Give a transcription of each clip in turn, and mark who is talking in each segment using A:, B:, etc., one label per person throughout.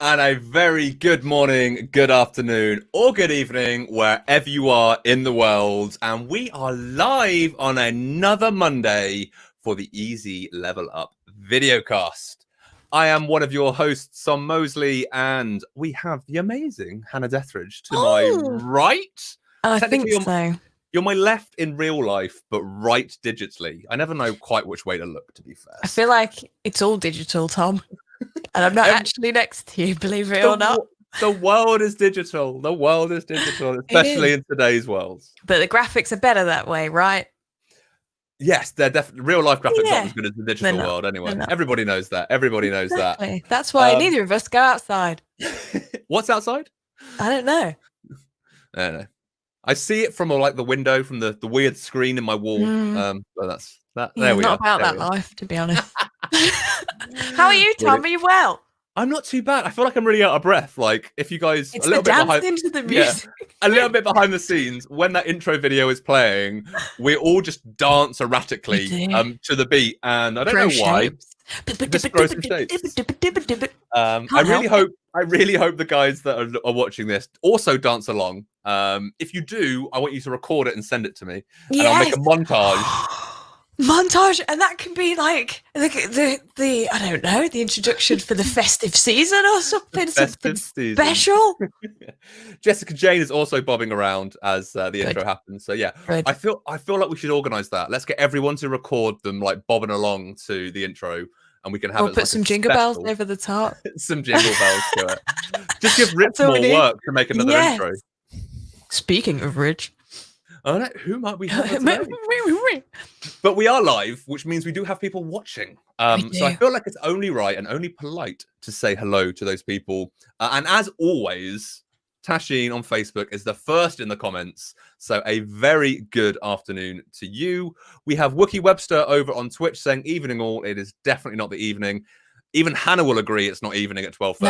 A: And a very good morning, good afternoon, or good evening, wherever you are in the world. And we are live on another Monday for the Easy Level Up Videocast. I am one of your hosts, Son Mosley, and we have the amazing Hannah Dethridge to my right.
B: I think so.
A: You're my left in real life, but right digitally. I never know quite which way to look, to be fair.
B: I feel like it's all digital, Tom. And I'm not actually next to you, believe it or not.
A: The world is digital. The world is digital, especially in today's world.
B: But the graphics are better that way, right?
A: Yes, they're definitely real life graphics not as good as the digital world anyway. Everybody knows that. Everybody knows that.
B: That's why neither of us go outside.
A: What's outside?
B: I don't know.
A: I don't know. I see it from like the window, from the weird screen in my wall. So that's that.
B: Yeah, not about that life, to be honest. How are you, Tom? Are you well?
A: I'm not too bad. I feel like I'm really out of breath. Like, if you guys
B: a little bit behind into the music.
A: Yeah, a little bit behind the scenes, when that intro video is playing, we all just dance erratically to the beat, and I don't know why. Just throw some shapes. I really hope the guys that are watching this also dance along. If you do, I want you to record it and send it to me, and I'll make a
B: montage, and that can be like the I don't know, the introduction for the festive season or something, special.
A: Jessica Jane is also bobbing around as the intro happens. So yeah, I feel like we should organize that. Let's get everyone to record them like bobbing along to the intro, and we can have
B: put some jingle bells over the top.
A: Some jingle bells to it. Just give Rich more work to make another intro.
B: Speaking of Rich.
A: Oh no, who might we have today? But we are live, which means we do have people watching. So I feel like it's only right and only polite to say hello to those people. And as always, Tashin on Facebook is the first in the comments. So a very good afternoon to you. We have Wookie Webster over on Twitch saying evening all. It is definitely not the evening. Even Hannah will agree it's not evening at 12:30.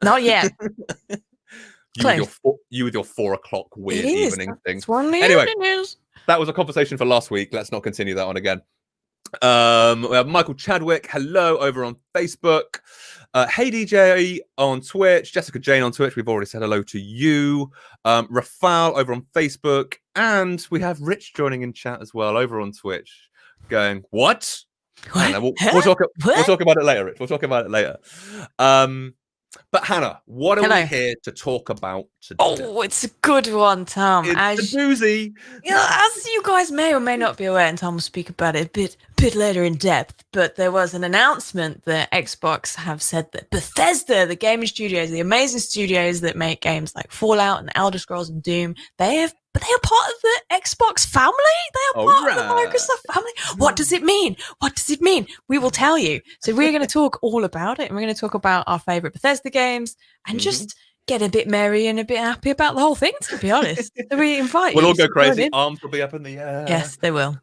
B: No, not yet.
A: You with your 4 o'clock weird evening thing.
B: Anyway,
A: that was a conversation for last week. Let's not continue that one again. We have Michael Chadwick, hello, over on Facebook. Hey DJ on Twitch. Jessica Jane on Twitch. We've already said hello to you. Rafal over on Facebook. And we have Rich joining in chat as well over on Twitch. Going, what? We'll talk about it later, Rich. We'll talk about it later. But Hannah, what are we here to talk about today?
B: Oh, it's a good one, Tom.
A: It's a doozy.
B: As you guys may or may not be aware, and Tom will speak about it a bit later in depth, but there was an announcement that Xbox have said that Bethesda, the gaming studios, the amazing studios that make games like Fallout and Elder Scrolls and Doom, they are part of the Xbox family. They are part of the Microsoft family. What does it mean? What does it mean? We will tell you. So we're going to talk all about it, and we're going to talk about our favorite Bethesda games and just get a bit merry and a bit happy about the whole thing, to be honest. So we invite you.
A: We'll all go crazy. Arms will be up in the air.
B: Yes, they will.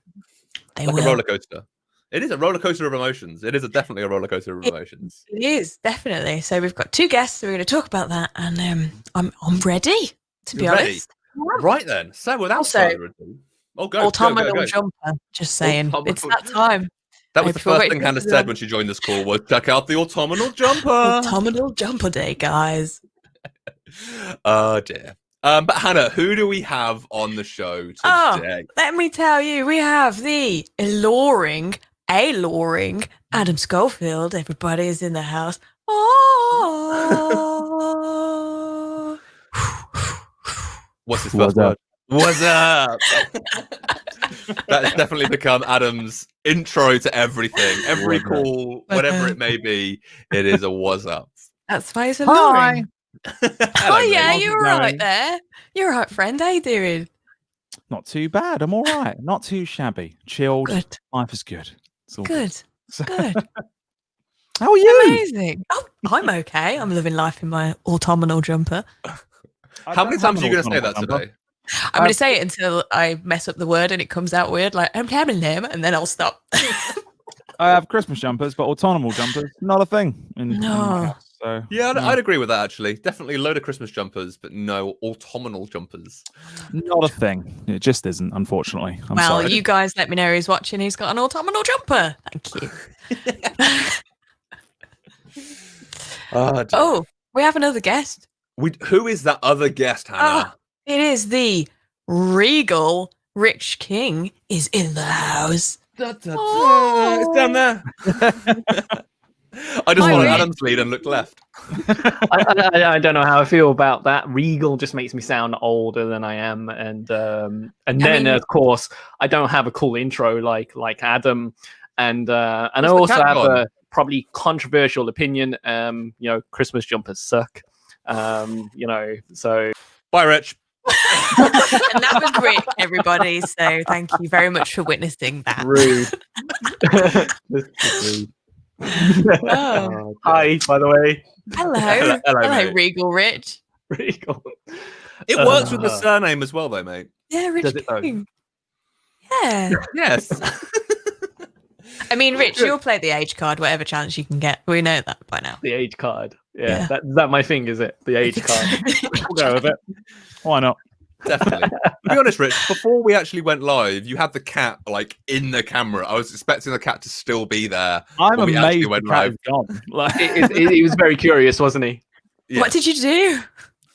A: They will. A roller coaster. It is a roller coaster of emotions. It is definitely a roller coaster of emotions.
B: It is, definitely. So we've got 2 guests, so we're going to talk about that, and I'm ready, to be honest.
A: Right then. So without further ado,
B: autumnal jumper. Just saying, it's that time.
A: That was the first thing Hannah said when she joined the call. Was check out the autumnal jumper.
B: Autumnal jumper day, guys.
A: Oh dear. But Hannah, who do we have on the show today?
B: Let me tell you, we have the alluring Adam Schofield. Everybody is in the house. Oh.
A: What's his first word? What's up? That has definitely become Adam's intro to everything. Every call, whatever it may be, it is a what's up.
B: That's why he's alluring. Oh yeah, you're right there. You're right, friend. How you doing?
C: Not too bad. I'm all right. Not too shabby. Chilled.
B: Good.
C: Life is good. It's all
B: good. Good.
C: How are you?
B: Amazing. Oh, I'm okay. I'm living life in my autumnal jumper.
A: How many times are you going to say that today?
B: I'm going to say it until I mess up the word and it comes out weird, like I'm having him, and then I'll stop.
C: I have Christmas jumpers, but autumnal jumpers, not a thing.
B: No.
C: So,
A: yeah, I'd agree with that, actually. Definitely a load of Christmas jumpers, but no autumnal jumpers.
C: Not a thing. It just isn't, unfortunately. I'm sorry.
B: You guys let me know who's watching. He's got an autumnal jumper. Thank you.
A: Oh,
B: We have another guest.
A: Who is that other guest, Hannah?
B: It is the regal Rich King is in the house.
A: It's down there. I just
B: Hi,
A: followed
B: Rich.
A: Adam's lead and looked left.
D: I don't know how I feel about that. Regal just makes me sound older than I am, and then of course I don't have a cool intro like Adam, and I also have a probably controversial opinion. Christmas jumpers suck. So
A: Bye, Rich.
B: And that was Rich, everybody. So thank you very much for witnessing that.
D: rude.
B: Oh.
D: Hi, by the way.
B: Hello,
A: mate.
B: Regal Rich.
D: Regal.
A: It works with the surname as well, though, mate.
B: Yeah, Rich
D: Does it though?
B: King. Yeah.
A: Yes.
B: I mean, Rich, you'll play the age card, whatever chance you can get. We know that by now.
D: The age card.
B: Yeah.
D: That my thing, is it? The age card.
C: We'll go with it. Why not?
A: Definitely. To be honest, Rich, before we actually went live, you had the cat like in the camera. I was expecting the cat to still be there.
C: I'm
A: when we actually
C: amazed
A: went
C: the cat
A: live.
C: is gone. Like,
D: He was very curious, wasn't he?
A: Yeah.
B: What did you do?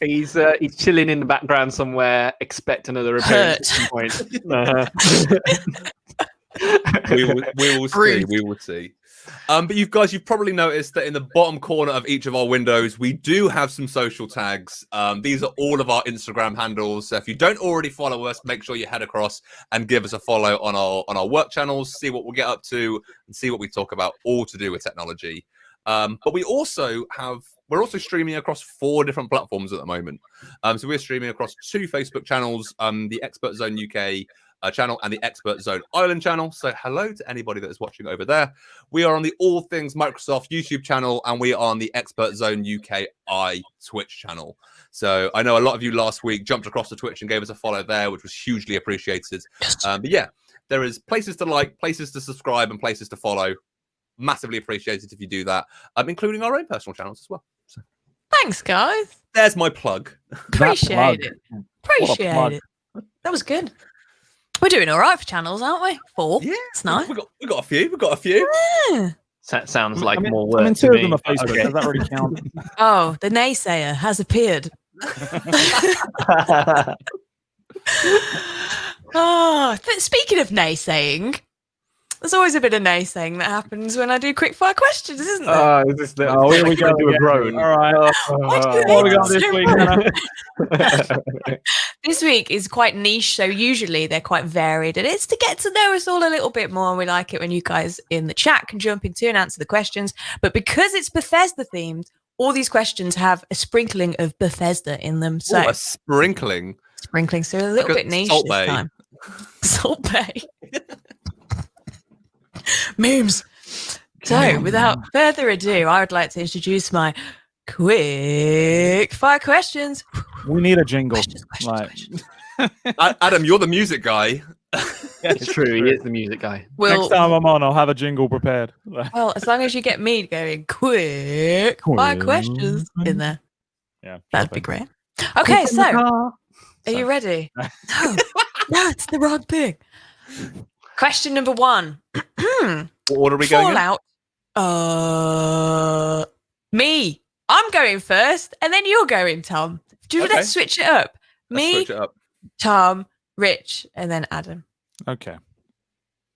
D: He's chilling in the background somewhere, expect another appearance at some point.
A: we will see.
B: Rude.
A: We will see. But you've probably noticed that in the bottom corner of each of our windows, we do have some social tags. These are all of our Instagram handles. So if you don't already follow us, make sure you head across and give us a follow on our work channels. See what we'll get up to and see what we talk about, all to do with technology. But we're also streaming across 4 different platforms at the moment. So we're streaming across 2 Facebook channels, the Expert Zone UK channel and the Expert Zone Ireland channel. So hello to anybody that is watching over there. We are on the All Things Microsoft YouTube channel, and we are on the Expert Zone UKI Twitch channel. So I know a lot of you last week jumped across to Twitch and gave us a follow there, which was hugely appreciated. But yeah, there is places to like, places to subscribe, and places to follow. Massively appreciated if you do that, including our own personal channels as well. So
B: Thanks, guys.
A: there's my plug.
B: Appreciate it.
C: What a
B: Appreciate
C: plug.
B: it. That was good. We're doing all right for channels, aren't we? 4.
A: Yeah,
B: It's nice.
A: We got a few. We got a few.
B: Yeah.
D: Sounds like more work.
C: I mean,
D: to
C: 2 of
D: me.
C: them are Facebook.
D: Okay.
C: Does that really count?
B: Oh, the naysayer has appeared. Speaking of naysaying, there's always a bit of naysaying that happens when I do quickfire questions, isn't there?
D: Is this the,
C: Here we go.
D: do a
C: again.
D: groan.
C: All right. What we got this week, Hannah?
B: This week is quite niche, so usually they're quite varied, and it's to get to know us all a little bit more. And we like it when you guys in the chat can jump into and answer the questions. But because it's Bethesda themed, all these questions have a sprinkling of Bethesda in them. So
A: Ooh, a sprinkling.
B: so a little
A: Like a
B: bit niche
A: Salt
B: this
A: Bay.
B: time. Salt Bay. Memes. So, without further ado, I would like to introduce my quick fire questions.
C: We need a jingle.
B: Questions.
A: Adam, you're the music guy.
D: It's true. He is the music guy.
C: Next time I'm on, I'll have a jingle prepared.
B: Well, as long as you get me going quick fire questions in there,
C: Yeah,
B: that'd be great. Okay, so are you ready? No, it's the wrong thing. Question number 1.
A: What order are we going in?
B: Fallout. Me. I'm going first, and then you're going, Tom.
A: Okay.
B: Let's switch it up.
A: Let's
B: Me,
A: switch it up.
B: Tom, Rich, and then Adam.
C: Okay.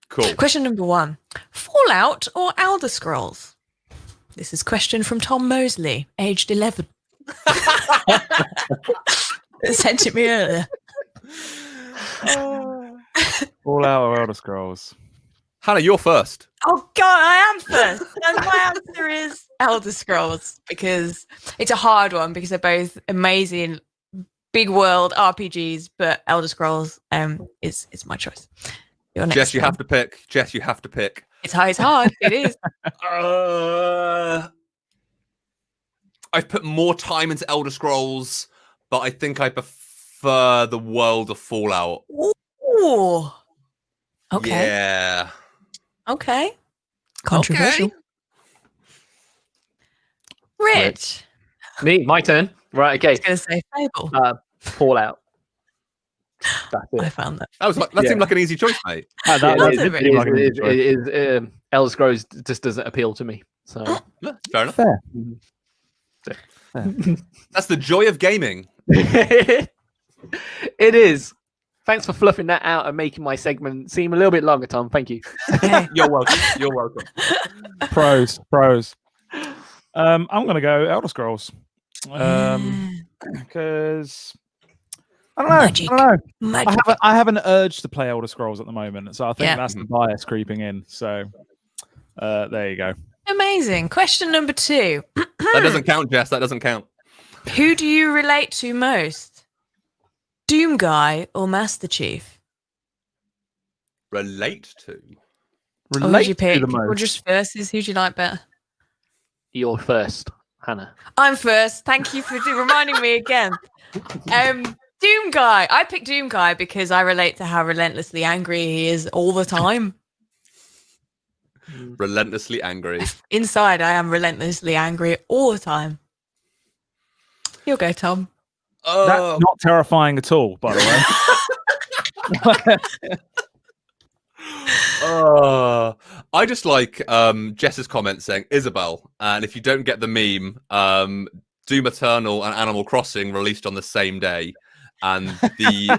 A: Cool.
B: Question number 1. Fallout or Elder Scrolls? This is a question from Tom Mosley, aged 11. Sent it me earlier.
C: Fallout or Elder Scrolls?
A: Hannah, you're first.
B: Oh God, I am first. And my answer is Elder Scrolls, because it's a hard one because they're both amazing, big world RPGs. But Elder Scrolls is my choice. Your next
A: Jess, you
B: one.
A: have to pick. Jess, you have to pick.
B: It's hard. It is.
A: I've put more time into Elder Scrolls, but I think I prefer the world of Fallout.
B: Ooh. Okay.
A: Yeah.
B: Okay. Controversial.
A: Okay.
B: Rich.
D: Me, my turn. Right. Okay.
B: I was going to say Fable.
D: Fallout. That's
B: I
D: it.
B: found that.
A: That seemed like an easy choice, mate.
C: That
D: Yeah,
B: that's
D: it
B: a
D: is-
C: like an
D: it
C: easy choice.
D: is, Elder Scrolls just doesn't appeal to me. So
A: Yeah, fair enough.
C: Fair.
A: That's the joy of gaming.
D: It is. Thanks for fluffing that out and making my segment seem a little bit longer, Tom. Thank you.
A: You're welcome. You're welcome.
C: Pros. I'm gonna go Elder Scrolls. Because I don't know.
B: Magic.
C: I don't know.
B: Magic.
C: I have an urge to play Elder Scrolls at the moment, so I think that's the bias creeping in. So there you go.
B: Amazing. Question number 2.
A: That doesn't count, Jess. That doesn't count.
B: Who do you relate to most? Doomguy or Master Chief?
A: Relate to?
B: Or who'd
C: Relate
B: you
C: to
B: pick?
C: the most.
B: Or just versus? Who do you like better?
D: You're first, Hannah.
B: I'm first. Thank you for reminding me again. Doomguy. I picked Doomguy because I relate to how relentlessly angry he is all the time.
A: Relentlessly angry.
B: Inside, I am relentlessly angry all the time. You'll go, Tom.
C: That's not terrifying at all, by the way.
A: I just like Jess's comment saying Isabel, and if you don't get the meme, Doom Eternal and Animal Crossing released on the same day, and you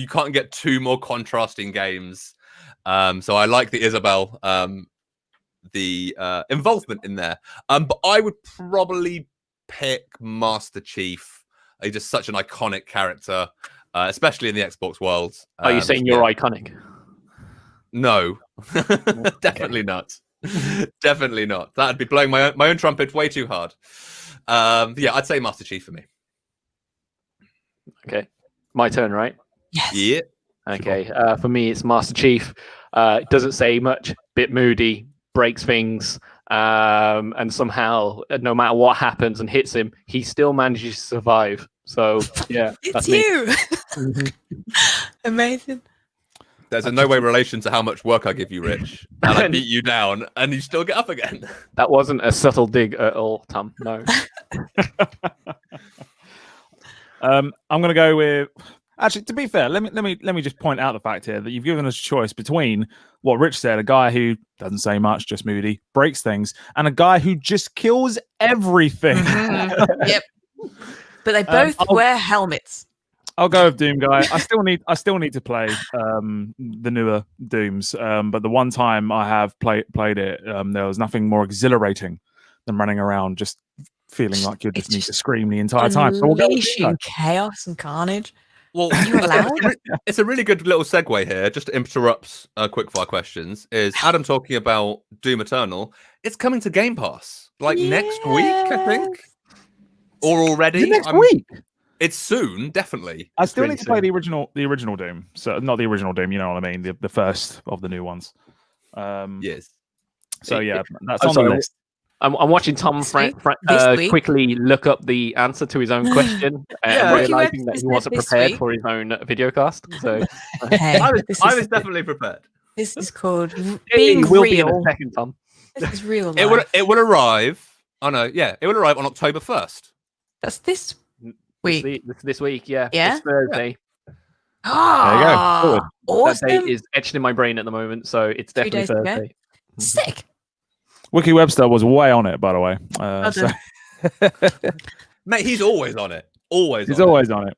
A: can't get 2 more contrasting games. So I like the Isabel, the involvement in there. But I would probably pick Master Chief. He's just such an iconic character, especially in the Xbox world.
D: Are you saying you're iconic?
A: No, definitely not. Definitely not. That'd be blowing my own trumpet way too hard. Yeah, I'd say Master Chief for me.
D: Okay, my turn, right?
B: Yes.
A: Yeah.
D: Okay, for me, it's Master Chief. Doesn't say much, bit moody, breaks things, and somehow, no matter what happens and hits him, he still manages to survive. So, yeah,
B: It's
D: that's
B: you.
D: me.
B: Amazing.
A: There's a no way relation to how much work I give you, Rich. And I beat you down, and you still get up again.
D: That wasn't a subtle dig at all, Tom. No.
C: I'm going to go with. Actually, to be fair, let me just point out the fact here that you've given us a choice between what Rich said, a guy who doesn't say much, just moody, breaks things, and a guy who just kills everything.
B: Yep. But they both wear helmets.
C: I'll go with Doomguy. I still need to play the newer Dooms, but the one time I have played it, there was nothing more exhilarating than running around just feeling like you just need to scream the entire time. So we'll go with
B: Unleashing chaos and carnage.
A: Well,
B: you allowed?
A: It's a really good little segue here, just to interrupt quickfire questions. Is Adam talking about Doom Eternal? It's coming to Game Pass next week, I think, or already
C: next week.
A: It's soon, definitely.
C: I still need to play the original Doom. So not the original Doom, you know what I mean? The first of the new ones.
A: Yes.
C: So yeah, that's on the list.
D: I'm watching Tom quickly look up the answer to his own question and realizing that he wasn't prepared for his own videocast. So
B: Hey,
A: I was definitely prepared.
B: This is called
D: being
B: being
D: will be in a
B: real.
D: second, Tom.
B: This is real.
A: It will arrive. Oh no, yeah, it will arrive on October 1st.
B: That's this week.
D: This week, yeah.
B: Yeah?
D: This Thursday.
B: Ah,
C: There you go.
B: awesome.
D: That date is etched in my brain at the moment, so it's
B: 3
D: definitely
B: days ago.
D: Thursday.
B: Sick.
C: Wiki Webster was way on it, by the way. So
A: Mate, he's always on it.
C: he's always on it.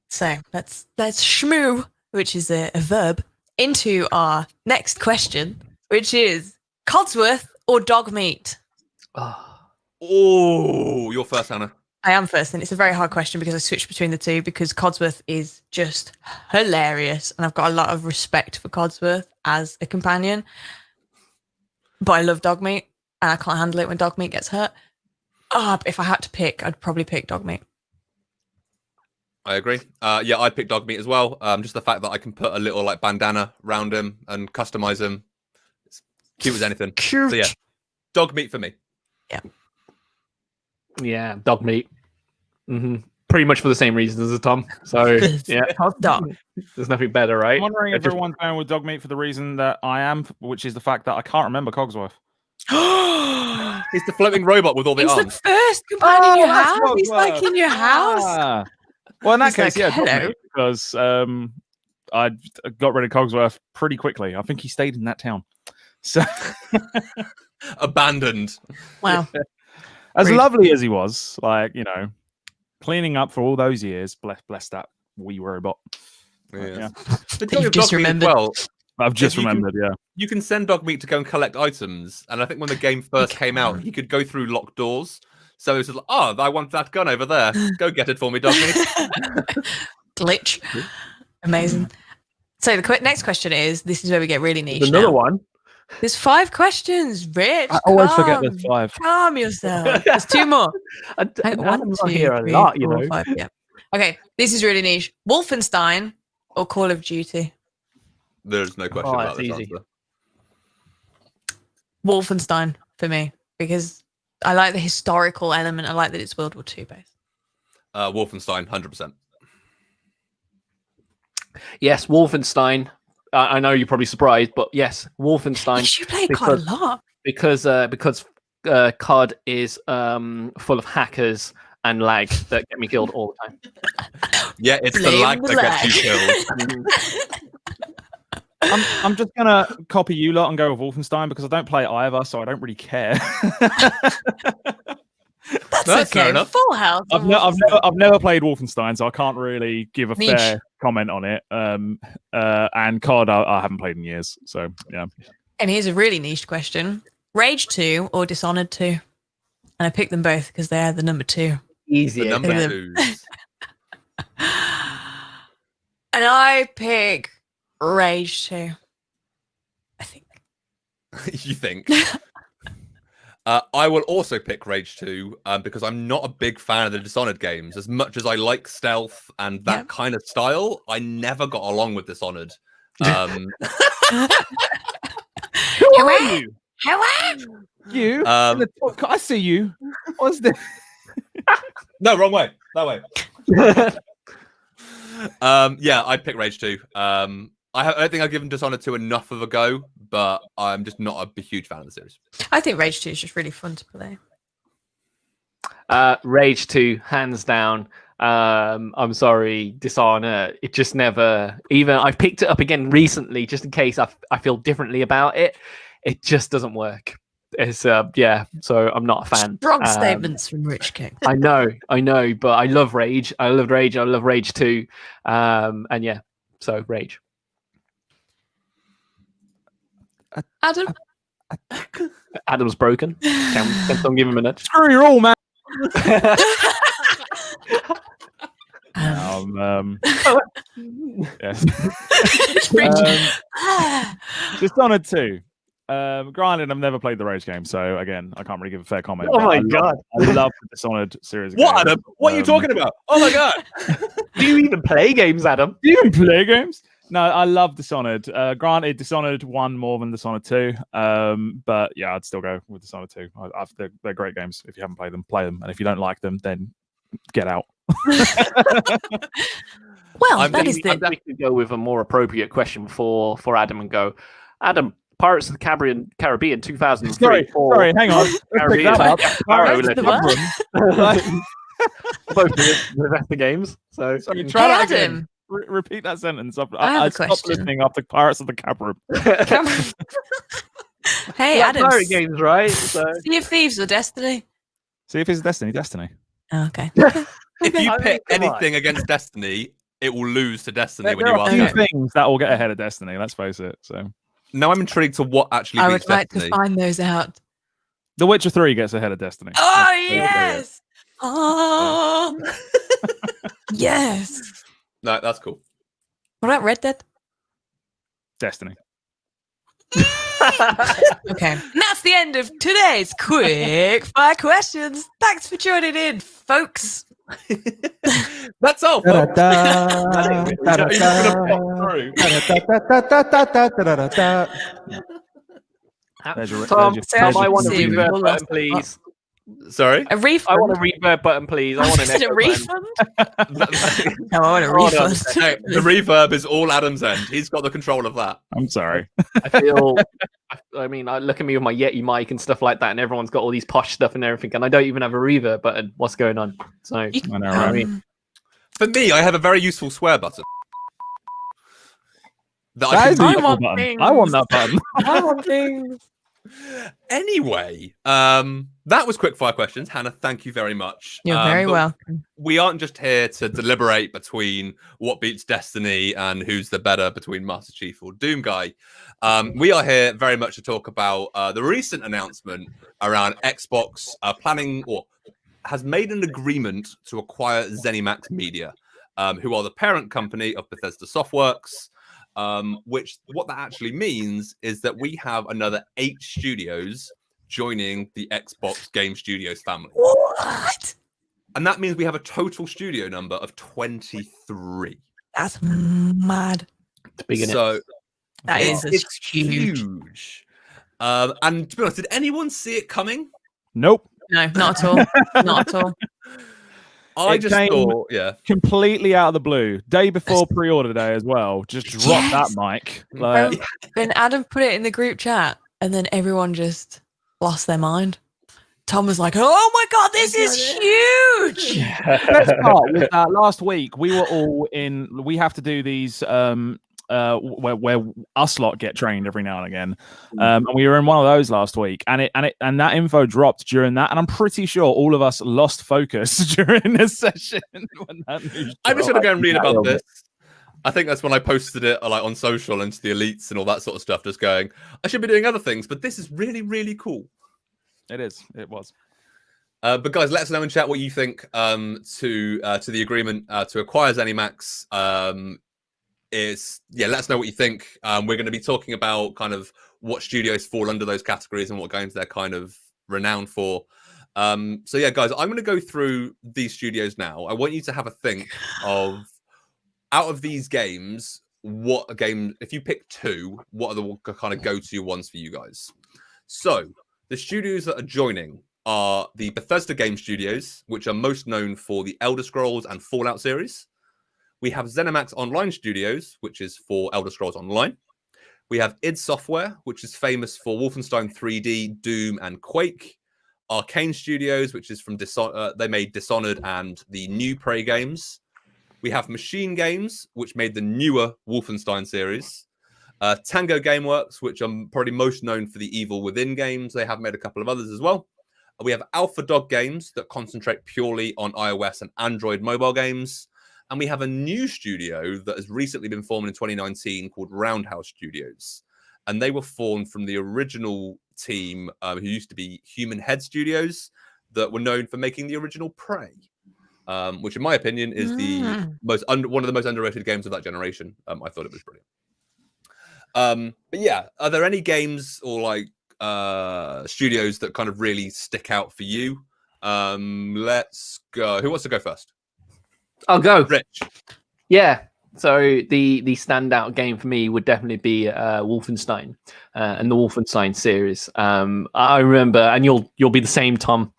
B: So let's shmoo, which is a verb, into our next question, which is Codsworth or Dogmeat?
A: Oh, you're first, Hannah.
B: I am first, and it's a very hard question because I switched between the two because Codsworth is just hilarious, and I've got a lot of respect for Codsworth as a companion. But I love Dogmeat, and I can't handle it when Dogmeat gets hurt. But if I had to pick, I'd probably pick Dogmeat.
A: I agree. Yeah, I'd pick Dogmeat as well. Just the fact that I can put a little bandana around him and customize him. It's cute as anything.
B: Cute.
A: So yeah, Dogmeat for me.
D: Yeah, Dogmeat. Pretty much for the same reasons as Tom. So yeah,
B: Dog.
D: there's nothing better, right?
C: I'm wondering if everyone's going with Dogmeat for the reason that I am, which is the fact that I can't remember Cogsworth.
A: He's the floating robot with all the
B: He's
A: arms.
B: the first companion you
C: that's
B: have. He's
C: Cogsworth.
B: in your house.
C: Well, in that
B: He's
C: case,
B: like, hello.
C: Dogmeat, because I got rid of Cogsworth pretty quickly. I think he stayed in that town. So
A: Abandoned.
B: Wow.
C: As
B: Rude.
C: lovely as he was, cleaning up for all those years, bless that wee robot.
A: Yeah. The
B: That
A: joy
B: you've
A: of
B: just
A: Dogmeat as
B: remembered.
A: well.
C: I've just
A: you can-
C: remembered, yeah.
A: You can send Dogmeat to go and collect items, and I think when the game first came out, he could go through locked doors. So it was like, oh, I want that gun over there. Go get it for me, Dogmeat.
B: Glitch. Amazing. So the next question is, this is where we get really niche
D: There's another
B: now.
D: one.
B: There's 5 questions, Rich.
C: I always forget there's 5.
B: Calm yourself. There's 2 more.
D: Adam's on here a lot, you know.
B: 5, yeah. Okay, this is really niche. Wolfenstein or Call of Duty?
A: There's no question
D: Oh,
A: about
D: that's
A: this
D: easy.
A: answer.
B: Wolfenstein for me, because I like the historical element. I like that it's World War II based.
A: Wolfenstein, 100%.
D: Yes, Wolfenstein. I know you're probably surprised, but yes, Wolfenstein.
B: You play it quite a lot.
D: because COD is full of hackers and lag that get me killed all the time.
A: Yeah, it's the
B: Blame
A: lag
B: the
A: that gets you killed.
C: I'm just gonna copy you lot and go with Wolfenstein because I don't play it either, so I don't really care.
B: That's
A: That's fair
B: okay.
A: enough.
B: Full house.
C: I've never played Wolfenstein, so I can't really give a
B: Niche.
C: fair comment on it. And COD, I haven't played in years, so yeah.
B: And here's a really niche question: Rage 2 or Dishonored 2? And I picked them both because they're the number 2.
D: Easy.
A: The number
B: Yeah.
A: 2s.
B: And I pick Rage 2. I think.
A: You think? I will also pick Rage 2 because I'm not a big fan of the Dishonored games. As much as I like stealth and that kind of style, I never got along with Dishonored.
C: Who are you?
B: Hello?
C: You? I see you. What's this?
A: No, wrong way. That way. Yeah, I'd pick Rage 2. I don't think I've given Dishonored 2 enough of a go, but I'm just not a huge fan of the series.
B: I think Rage 2 is just really fun to play.
D: Rage 2, hands down. I'm sorry, Dishonored. It just never. Even I've picked it up again recently, just in case I feel differently about it. It just doesn't work. It's yeah. So I'm not a fan.
B: Strong statements from Rich King.
D: I know, but I love Rage. I love Rage 2. And yeah, so Rage.
B: Adam?
D: Adam's broken. Can someone give him a nudge?
C: Screw you all, man. Yes. Dishonored 2. Granted, I've never played the Rage game, so again, I can't really give a fair comment.
D: Oh my god!
C: I love the Dishonored series. Of
A: What,
C: games.
A: Adam? What are you talking about? Oh my god!
D: Do you even play games, Adam?
C: Do you even play games? No, I love Dishonored. Granted, Dishonored 1 more than Dishonored 2. But yeah, I'd still go with Dishonored 2. They're great games. If you haven't played them, play them. And if you don't like them, then get out.
B: Well,
D: I'm
B: that
D: gonna,
B: is the...
D: I'm going to go with a more appropriate question for Adam and go. Adam, Pirates of the Caribbean 2003.
C: Sorry, hang on. Let's pick that up.
B: Pirates of the what?
D: Both the Bethesda games. So
C: Sorry,
B: Hey,
C: try that
B: Adam.
C: again. Repeat that sentence.
B: I have a
C: I stopped
B: question.
C: listening after Pirates of the Caribbean.
B: Hey,
D: like
B: Adam.
D: Pirate games, right? So
B: Sea of Thieves or Destiny?
C: See if it's Destiny.
B: Oh, okay.
A: If you
D: I
A: pick
D: mean, come on.
A: anything against Destiny, it will lose to Destiny when
C: There
A: you
C: are
A: ask
C: a few
A: it.
C: things that will get ahead of Destiny. Let's face it. So,
A: Now I'm intrigued to what actually
B: I
A: beats
B: would like
A: Destiny.
B: to find those out.
C: The Witcher 3 gets ahead of Destiny.
B: Oh,
C: That's-
B: yes! Oh, yes.
A: No, that's cool.
B: What about Red Dead?
C: Destiny.
B: Okay. And that's the end of today's quick fire questions. Thanks for joining in, folks.
A: That's all. folks.
C: There's your-
D: Tom,
C: there's
B: So
C: your-
D: Tom, I want a
B: See,
D: reverb
B: we'll
D: button,
B: lost-
D: please.
A: Sorry.
B: A refund?
D: I want a reverb button, please. I want an
B: Is it a
D: echo button.
B: refund? No, I want a
D: Hold on a
B: refund.
A: Hey, the reverb is all Adam's end. He's got the control of that.
C: I'm sorry.
D: I feel. I mean, I look at me with my Yeti mic and stuff like that, and everyone's got all these posh stuff and everything, and I don't even have a reverb button. What's going on? So
B: You-
C: I know, right?
D: mean,
A: For me, I have a very useful swear button. That
C: That is a
A: can
B: I
C: useful
B: want
C: button.
B: things.
C: I want that button.
D: I want things.
A: Anyway, that was quick fire questions. Hannah, thank you very much.
B: You're very welcome.
A: We aren't just here to deliberate between what beats Destiny and who's the better between Master Chief or Doomguy. We are here very much to talk about the recent announcement around Xbox planning or has made an agreement to acquire ZeniMax Media, who are the parent company of Bethesda Softworks. Which what that actually means is that we have another 8 studios joining the Xbox Game Studios family.
B: What?
A: And that means we have a total studio number of 23.
B: That's mad.
D: It's big, isn't it?
A: So
B: It's
A: huge. And to be honest, did anyone see it coming?
C: Nope.
B: No, not at all. Not at all.
A: I
C: It
A: just
C: came-
A: thought, yeah.
C: Completely out of the blue. Day before pre-order day as well. Just drop that mic. Like,
B: Then Adam put it in the group chat, and then everyone just lost their mind. Tom was like, "Oh my god, this is huge!"
C: best part was that last week we were all in. We have to do these where us lot get trained every now and again, and we were in one of those last week, and that info dropped during that, and I'm pretty sure all of us lost focus during this session. When that news
A: I'm just
C: dropped.
A: gonna go and read about this. I think that's when I posted it like on social and to the elites and all that sort of stuff, just going, I should be doing other things, but this is really, really cool.
C: It is. It was.
A: But guys, let us know in chat what you think to the agreement to acquire ZeniMax. Let us know what you think. We're going to be talking about kind of what studios fall under those categories and what games they're kind of renowned for. So yeah, guys, I'm going to go through these studios now. I want you to have a think of, out of these games, what a game, if you pick 2, what are the kind of go-to ones for you guys? So the studios that are joining are the Bethesda Game Studios, which are most known for the Elder Scrolls and Fallout series. We have ZeniMax Online Studios, which is for Elder Scrolls Online. We have id Software, which is famous for Wolfenstein 3D, Doom, and Quake. Arcane Studios, which is from they made Dishonored and the new Prey games. We have Machine Games, which made the newer Wolfenstein series. Tango Gameworks, which are probably most known for the Evil Within games. They have made a couple of others as well. We have Alpha Dog Games that concentrate purely on iOS and Android mobile games. And we have a new studio that has recently been formed in 2019 called Roundhouse Studios. And they were formed from the original team who used to be Human Head Studios that were known for making the original Prey, which in my opinion is the one of the most underrated games of that generation. I thought it was brilliant. But yeah, are there any games or like studios that kind of really stick out for you? Let's go. Who wants to go first?
D: I'll go.
A: Rich.
D: Yeah. So the standout game for me would definitely be Wolfenstein and the Wolfenstein series. I remember, and you'll be the same, Tom,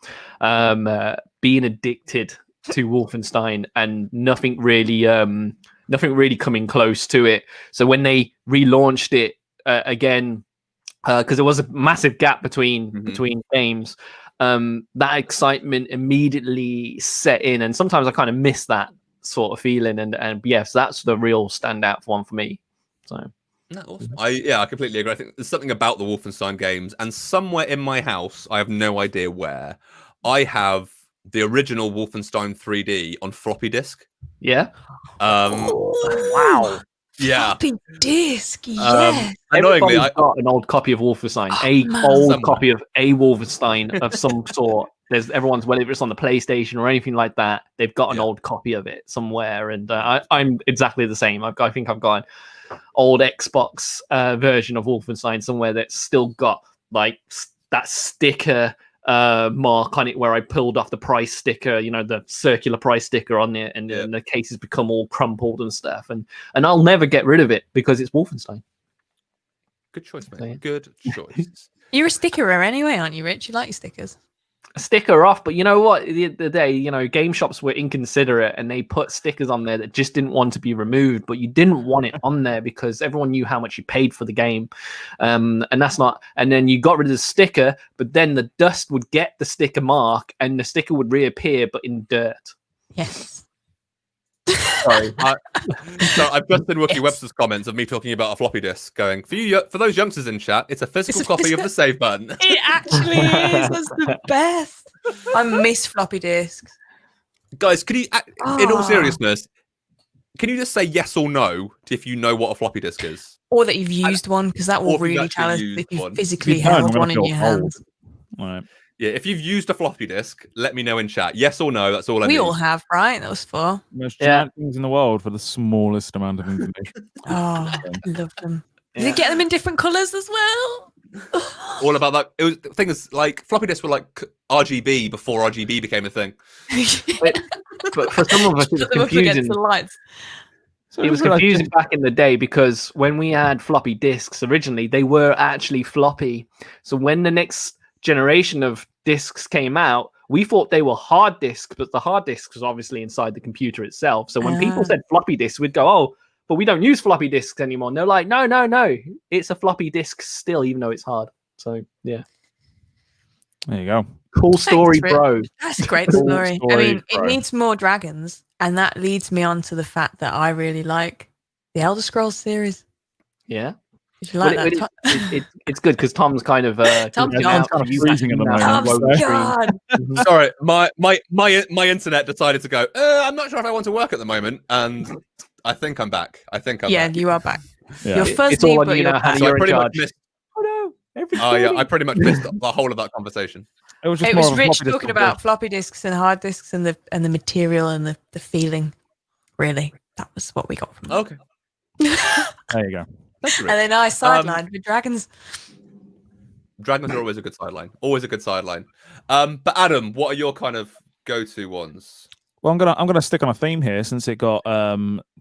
D: being addicted to Wolfenstein and nothing really coming close to it. So when they relaunched it again, because there was a massive gap between games. That excitement immediately set in, and sometimes I kind of miss that sort of feeling. And yes, that's the real standout one for me. So,
A: Awesome. I completely agree. I think there's something about the Wolfenstein games, and somewhere in my house, I have no idea where, I have the original Wolfenstein 3D on floppy disk.
D: Yeah.
B: Wow.
A: Yeah.
B: Floppy disk. Yes.
A: Annoyingly,
D: Everybody's got an old copy of Wolfenstein, copy of a Wolfenstein of some sort. Everyone's, whether it's on the PlayStation or anything like that, they've got an old copy of it somewhere. And I'm exactly the same. I think I've got an old Xbox version of Wolfenstein somewhere that's still got like that sticker mark on it where I pulled off the price sticker, the circular price sticker on it, and the case has become all crumpled and stuff. And I'll never get rid of it because it's Wolfenstein.
A: Good choice, man. Good choice.
B: You're a stickerer anyway, aren't you, Rich? You like your stickers.
D: A sticker off, but you know what? The day, game shops were inconsiderate and they put stickers on there that just didn't want to be removed, but you didn't want it on there because everyone knew how much you paid for the game. And that's not, and then you got rid of the sticker, but then the dust would get the sticker mark and the sticker would reappear, but in dirt.
B: Yes.
D: Sorry.
A: So I've just seen Wookie Webster's comments of me talking about a floppy disk, going for those youngsters in chat. It's a physical copy of the save button.
B: It actually is. That's the best. I miss floppy disks.
A: Guys, could you, in all seriousness, can you just say yes or no if you know what a floppy disk is?
B: Or that you've used one, because that
A: or
B: will
A: if you've
B: really
A: actually
B: tell us
A: used
B: if you
A: one.
B: physically
C: If you don't,
B: held
C: I'm gonna
B: one in
C: feel
B: your
C: old.
B: hands.
C: Right.
A: Yeah, if you've used a floppy disk, let me know in chat. Yes or no, that's all I need.
B: We all have, right? That was for.
C: Most
D: Yeah.
C: giant things in the world for the smallest amount of information.
B: Oh, love them. Did
D: Yeah.
B: you get them in different colours as well?
A: All about that. It was, the thing is, like, floppy disks were like RGB before RGB became a thing.
D: But for some of us, it was
B: Put them up against
D: confusing.
B: the lights.
C: So
D: It was
C: like-
D: confusing back in the day because when we had floppy disks originally, they were actually floppy. So when the next generation of disks came out, we thought they were hard disks, but the hard disk was obviously inside the computer itself. So when people said floppy disks, we'd go, "Oh, but we don't use floppy disks anymore." And they're like, "No, it's a floppy disk still, even though it's hard." So yeah,
C: There you go.
D: cool story,
B: Rick.
D: bro.
B: That's a great
C: Cool
B: story. I
C: story,
B: mean,
C: bro.
B: it needs more dragons, and that leads me on to the fact that I really like the Elder Scrolls series.
D: Yeah.
B: If you like
D: Well,
B: that,
D: it's good because Tom's kind of
B: Tom's
D: keeping
B: gone.
D: out,
C: Kind of
D: so you
C: freezing
D: can
C: at the
D: now
C: moment,
D: won't
B: Tom's
C: so-
D: stream.
B: gone.
A: Sorry, my internet decided to go. I'm not sure if I want to work at the moment, and I think I'm back.
B: Yeah,
A: back.
B: you are back.
C: Yeah.
B: You're
D: It's
B: fuzzy,
D: all on
B: but
D: you
B: you're
D: now, Hannah.
B: back.
A: So I
D: You're in
A: pretty much
D: charge.
A: missed.
C: Oh no!
A: Oh yeah, I pretty much missed the whole of that conversation.
C: It was just
B: It
C: more
B: was
C: of a
B: Rich
C: floppy disk
B: talking
C: of
B: about floppy disks and hard disks and the material and the feeling. Really, that was what we got from it.
A: Okay,
C: There you go.
A: thank you,
B: And
A: Rich.
B: then I sidelined with dragons.
A: Dragons are always a good sideline. Always a good sideline. But Adam, what are your kind of go-to ones?
C: Well, I'm gonna stick on a theme here since it got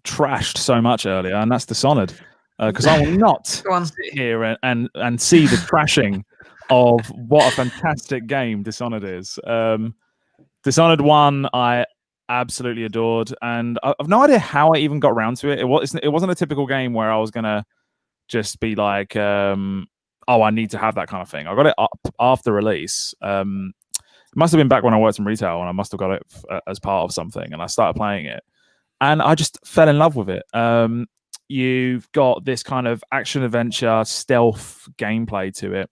C: trashed so much earlier, and that's Dishonored. Because I will not
B: Go on.
C: sit here and see the trashing of what a fantastic game Dishonored is. Dishonored 1, I absolutely adored, and I've no idea how I even got around to it. It wasn't a typical game where I was gonna just be like, oh, I need to have that kind of thing. I got it up after release. It must have been back when I worked in retail, and I must have got it as part of something, and I started playing it, and I just fell in love with it. You've got this kind of action adventure stealth gameplay to it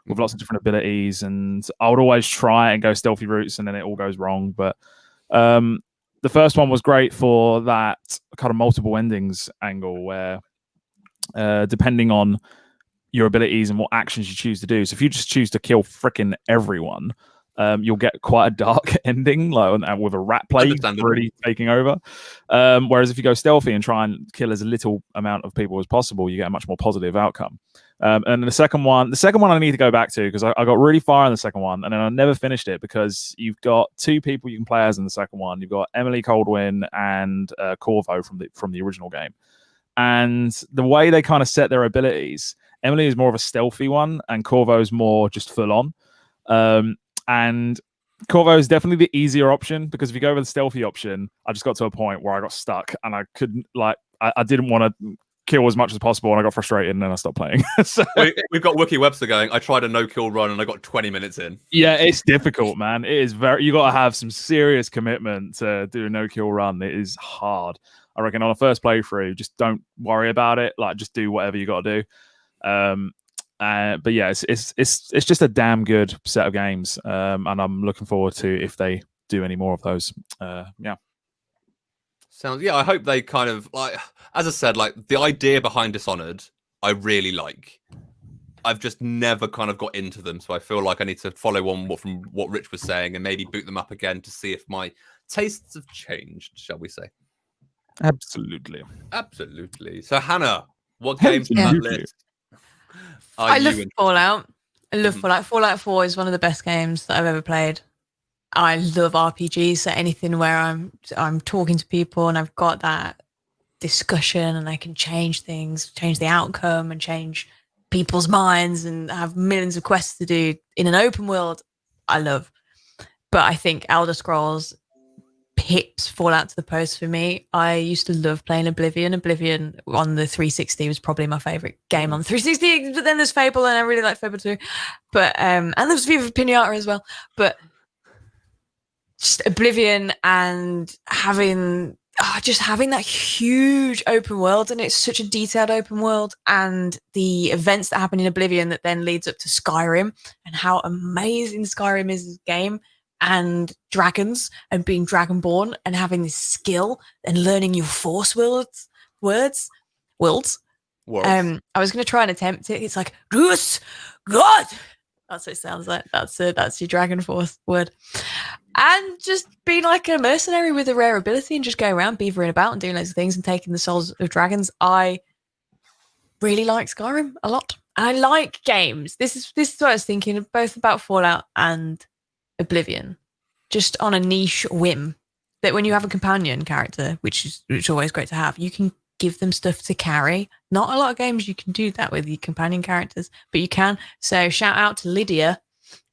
C: with lots of different abilities, and I would always try and go stealthy routes, and then it all goes wrong. But the first one was great for that kind of multiple endings angle where depending on your abilities and what actions you choose to do. So if you just choose to kill fricking everyone, you'll get quite a dark ending, like with a rat plague
A: Understandable.
C: really taking over. Whereas if you go stealthy and try and kill as little amount of people as possible, you get a much more positive outcome. And the second one I need to go back to because I got really far in the second one and then I never finished it because you've got two people you can play as in the second one. You've got Emily Coldwin and Corvo from the original game. And the way they kind of set their abilities, Emily is more of a stealthy one and Corvo is more just full on. And Corvo is definitely the easier option because if you go with the stealthy option, I just got to a point where I got stuck and I couldn't I didn't want to kill as much as possible and I got frustrated and then I stopped playing. So
A: We've got Wookie Webster going. I tried a no-kill run and I got 20 minutes in.
C: yeah, it's difficult, man. It is you got to have some serious commitment to do a no-kill run. It is hard. I reckon on a first playthrough, just don't worry about it. Like just do whatever you got to do. But yeah, it's just a damn good set of games, and I'm looking forward to if they do any more of those. Yeah.
A: Sounds I hope they kind of like, as I said, like the idea behind Dishonored, I really like. I've just never kind of got into them, so I feel like I need to follow on from what Rich was saying and maybe boot them up again to see if my tastes have changed, shall we say?
C: Absolutely.
A: Absolutely. So Hannah, what games on that
C: Absolutely.
A: list are
B: I
A: you
B: love
A: in?
B: Fallout. I love
A: Mhm.
B: Fallout. Fallout 4 is one of the best games that I've ever played. I love RPGs, so anything where I'm talking to people and I've got that discussion and I can change things, change the outcome and change people's minds and have millions of quests to do in an open world, I love. But I think Elder Scrolls hits Fallout to the post for me. I used to love playing Oblivion. Oblivion on the 360 was probably my favorite game on the 360. But then there's Fable, and I really like Fable too. But and there's Viva Pinata as well. But just Oblivion and having just having that huge open world, and it's such a detailed open world, and the events that happen in Oblivion that then leads up to Skyrim, and how amazing Skyrim is as a game, and dragons and being dragonborn and having this skill and learning your force words. I was going to try and attempt it. It's like Rus God. That's what it sounds like. That's your Dragon Force word. And just being like a mercenary with a rare ability and just going around beavering about and doing loads of things and taking the souls of dragons. I really like Skyrim a lot. And I like games. This is what I was thinking, both about Fallout and Oblivion. Just on a niche whim. That when you have a companion character, which is always great to have, you can give them stuff to carry. Not a lot of games you can do that with your companion characters, but you can. So shout out to Lydia.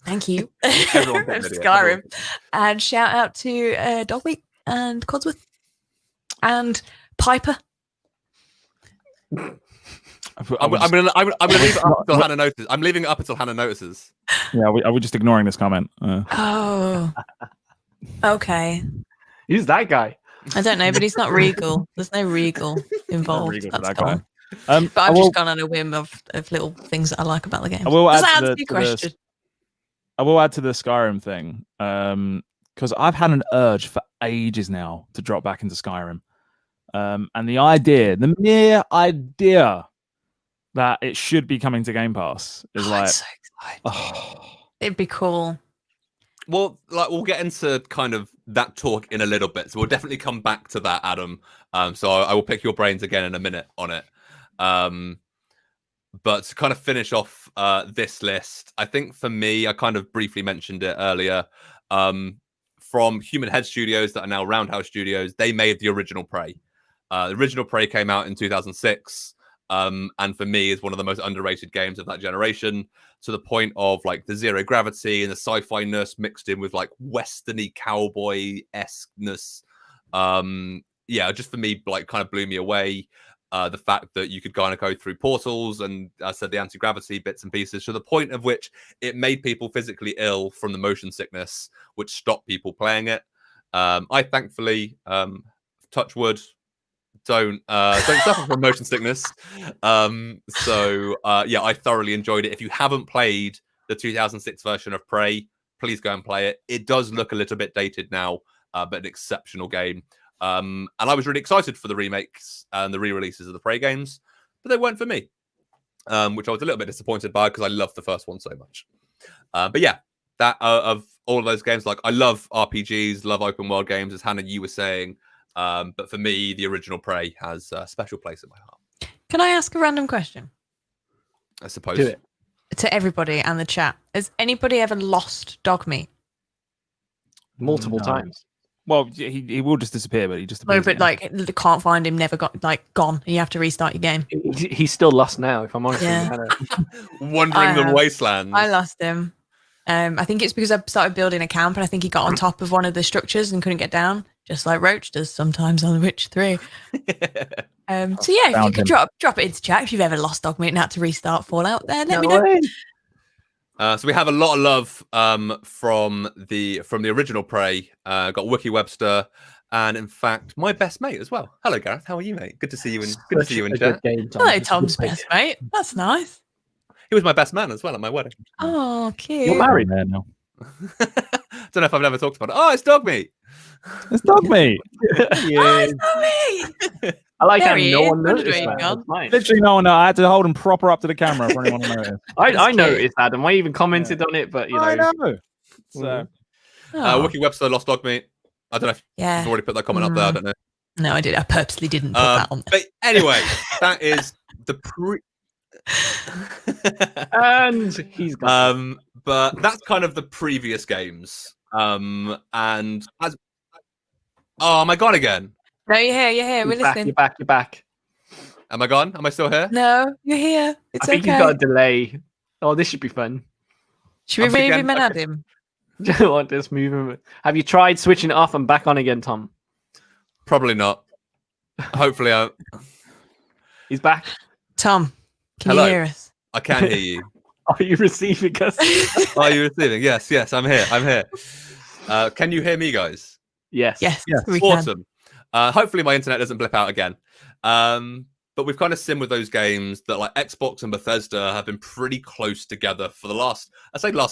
B: Thank you. Skyrim. And shout out to Dogmeat and Codsworth and Piper.
A: I'm gonna leave it up until Hannah notices. I'm leaving it up until Hannah notices.
C: Yeah, are we just ignoring this comment?
B: Oh. Okay.
D: Who's that guy?
B: I don't know, but he's not regal. There's no regal involved.
C: Regal
B: That's
C: that
B: gone.
C: guy.
B: But I've just gone on a whim of little things that I like about the game.
C: I will
B: Does
C: add
B: that
C: to
B: answer
C: the-
B: your
C: to
B: question?
C: I will add to the Skyrim thing because I've had an urge for ages now to drop back into Skyrim, and the mere idea that it should be coming to Game Pass is like,
B: it's so exciting. It'd be cool.
A: Well, we'll get into kind of that talk in a little bit, so we'll definitely come back to that, Adam. So I will pick your brains again in a minute on it. But to kind of finish off this list, I think for me, I kind of briefly mentioned it earlier. From Human Head Studios that are now Roundhouse Studios, they made the original Prey. The original Prey came out in 2006. And for me is one of the most underrated games of that generation, to the point of like the zero gravity and the sci-fi-ness mixed in with like westerny cowboy-esque-ness. Just for me, like kind of blew me away. The fact that you could kind of go through portals and I said the anti-gravity bits and pieces, to the point of which it made people physically ill from the motion sickness, which stopped people playing it. I thankfully, touch wood, don't suffer from motion sickness. I thoroughly enjoyed it. If you haven't played the 2006 version of Prey, please go and play it. It does look a little bit dated now, but an exceptional game. And I was really excited for the remakes and the re-releases of the Prey games, but they weren't for me, which I was a little bit disappointed by because I loved the first one so much. That of all of those games, like I love RPGs, love open world games, as Hannah, you were saying. But for me, the original Prey has a special place in my heart.
B: Can I ask a random question?
A: I suppose.
D: Do it.
B: To everybody and the chat. Has anybody ever lost Dogmeat?
D: Multiple
C: No.
D: times.
C: well, he will just disappear, but he just
B: No,
C: appears
B: but
C: again.
B: like can't find him, never got gone. And you have to restart your game.
D: He's still lost now, if I'm honest
B: Yeah.
D: with you.
A: Wandering
B: I
A: the
B: have.
A: wastelands.
B: I lost him. I think it's because I started building a camp and I think he got on top of one of the structures and couldn't get down, just like Roach does sometimes on The Witcher 3. So yeah, if you
C: Found
B: could
C: him.
B: drop it into chat if you've ever lost Dogmeat and had to restart Fallout, let me
D: No
B: know.
D: way.
A: So we have a lot of love from the original Prey. Got Wiki Webster, and in fact, my best mate as well. Hello, Gareth. How are you, mate? Good to see you in chat.
B: Hello, Tom's best mate. That's nice.
A: He was my best man as well at my wedding.
B: Oh, cute.
C: You're married there now.
A: Don't know if I've ever talked about it. Oh, it's Dogmeat.
C: It's Dogmeat.
B: Oh, it's not me.
D: I like
B: There
D: how
B: he
D: no
B: is.
D: one
B: Wondered
D: noticed
B: where
D: that.
B: he'd gone.
D: That's fine.
C: Literally, no one. I had to hold him proper up to the camera for anyone to notice.
D: I
B: That's cute.
D: noticed, Adam. I even commented on it, but you know.
C: I know. So
B: Oh,
A: Wiki Webster lost Dogmeat. I don't know if
B: yeah.
A: you've already put that comment up there. I don't know.
B: No, I did. I purposely didn't put that on.
A: But anyway, that is the
D: And he's gone.
A: but that's kind of the previous games. And as am I gone again?
B: No, you're here. You're here. We're
D: You're back,
B: listening.
D: you're back.
A: Am I gone? Am I still here?
B: No, you're here. It's
D: I think
B: okay.
D: you've got a delay. Oh, this should be fun.
B: Should
A: I'm
B: we move
A: thinking-
B: him and add him?
D: Do you want this moving? Have you tried switching it off and back on again, Tom?
A: Probably not. Hopefully,
D: He's back.
B: Tom, can
A: Hello.
B: you hear us?
A: I can hear you.
D: Are you receiving us?
A: Are you receiving? Yes, I'm here. Can you hear me, guys?
D: Yes.
B: Yes,
C: Yes.
B: we can.
A: Awesome. Hopefully my internet doesn't blip out again. But we've kind of seen with those games that like Xbox and Bethesda have been pretty close together for the last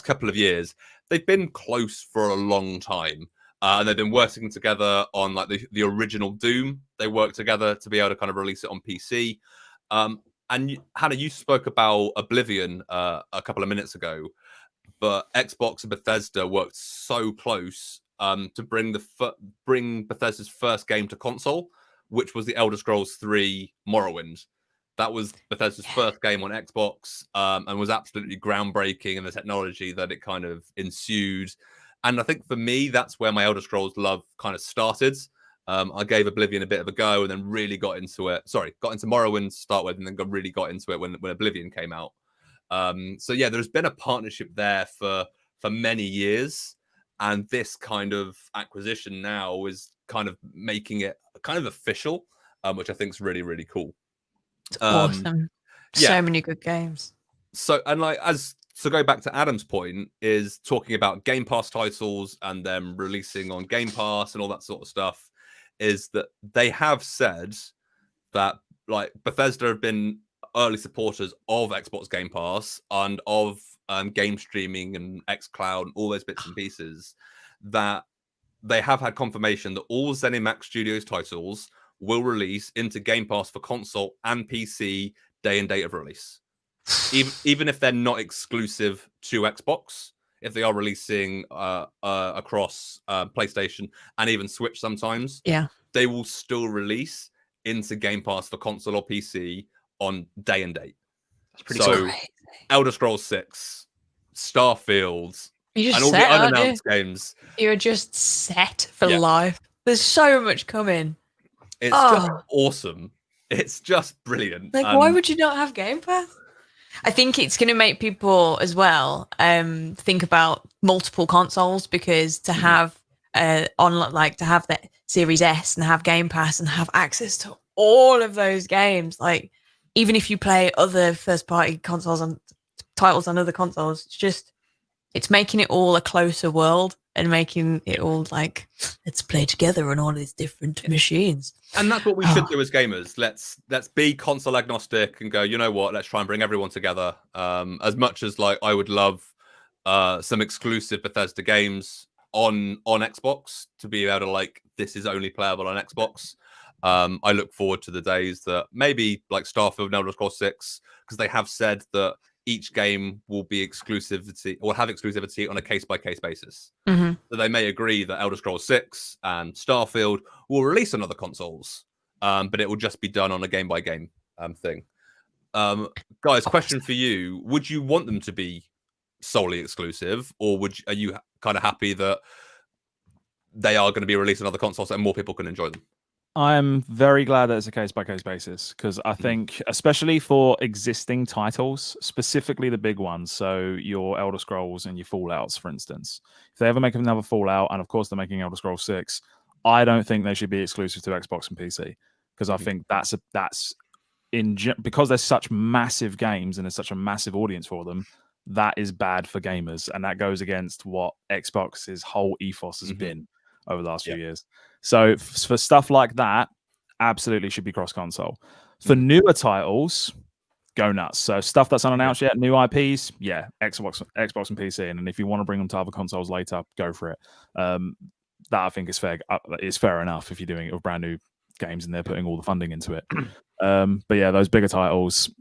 A: couple of years. They've been close for a long time. And they've been working together on like the original Doom. They worked together to be able to kind of release it on PC. And Hannah, you spoke about Oblivion a couple of minutes ago, but Xbox and Bethesda worked so close to bring Bethesda's first game to console, which was the Elder Scrolls 3 Morrowind. That was Bethesda's first game on Xbox and was absolutely groundbreaking in the technology that it kind of ensued. And I think for me, that's where my Elder Scrolls love kind of started. I gave Oblivion a bit of a go and then really got into it. Sorry, got into Morrowind to start with and then really got into it when Oblivion came out. So yeah, there's been a partnership there for many years. And this kind of acquisition now is kind of making it kind of official, which I think is really, really cool.
B: It's awesome.
A: Yeah.
B: So many good games.
A: So, and like, so go back to Adam's point, is talking about Game Pass titles and them releasing on Game Pass and all that sort of stuff, is that they have said that like Bethesda have been early supporters of Xbox Game Pass and of game streaming and xCloud and all those bits and pieces, that they have had confirmation that all ZeniMax Studios titles will release into Game Pass for console and PC day and date of release. Even if they're not exclusive to Xbox, if they are releasing across PlayStation and even Switch sometimes, they will still release into Game Pass for console or PC on day and date. That's pretty cool. Elder Scrolls 6, Starfield, and all the unannounced games.
B: You're just set for life. There's so much coming.
A: It's just awesome. It's just brilliant.
B: Like, why would you not have Game Pass? I think it's going to make people as well think about multiple consoles, because to have to have the Series S and have Game Pass and have access to all of those games, like even if you play other first-party consoles and titles on other consoles, it's making it all a closer world and making it all like, let's play together on all these different machines.
A: And that's what we should do as gamers. Let's be console agnostic and go, you know what, let's try and bring everyone together. As much as like I would love some exclusive Bethesda games on Xbox to be able to like, this is only playable on Xbox. I look forward to the days that maybe like Starfield and Elder Scrolls 6, because they have said that each game will be exclusivity or have exclusivity on a case-by-case basis.
B: Mm-hmm.
A: So they may agree that Elder Scrolls 6 and Starfield will release on other consoles, but it will just be done on a game-by-game thing. Guys, question for you. Would you want them to be solely exclusive, or are you kind of happy that they are going to be released on other consoles and more people can enjoy them?
C: I'm very glad that it's a case-by-case basis, because I think, especially for existing titles, specifically the big ones, so your Elder Scrolls and your Fallouts, for instance, if they ever make another Fallout, and of course they're making Elder Scrolls 6, I don't think they should be exclusive to Xbox and PC, because I think because there's such massive games and there's such a massive audience for them, that is bad for gamers, and that goes against what Xbox's whole ethos has been over the last few years. So for stuff like that, absolutely should be cross-console. For newer titles, go nuts. So stuff that's unannounced yet, new IPs, Xbox and PC. And if you want to bring them to other consoles later, go for it. That I think is fair. It's fair enough if you're doing it with brand new games and they're putting all the funding into it. But yeah, those bigger titles,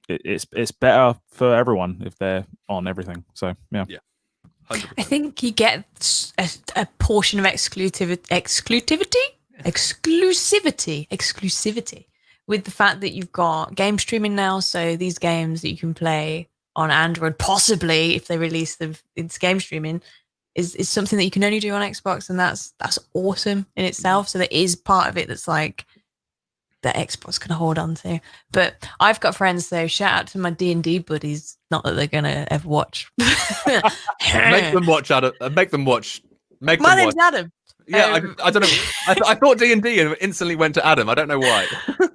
C: it's better for everyone if they're on everything. So yeah.
A: 100%.
B: I think you get a portion of exclusivity with the fact that you've got game streaming now. So these games that you can play on Android, possibly if they release them into game streaming, is something that you can only do on Xbox, and that's awesome in itself. So there is part of it that's like that Xbox can hold on to. But I've got friends, so shout out to my D&D buddies. Not that they're gonna ever watch.
A: Make them watch, Adam. My name's
B: Adam.
A: Yeah, I don't know. I thought D&D and instantly went to Adam. I don't know why.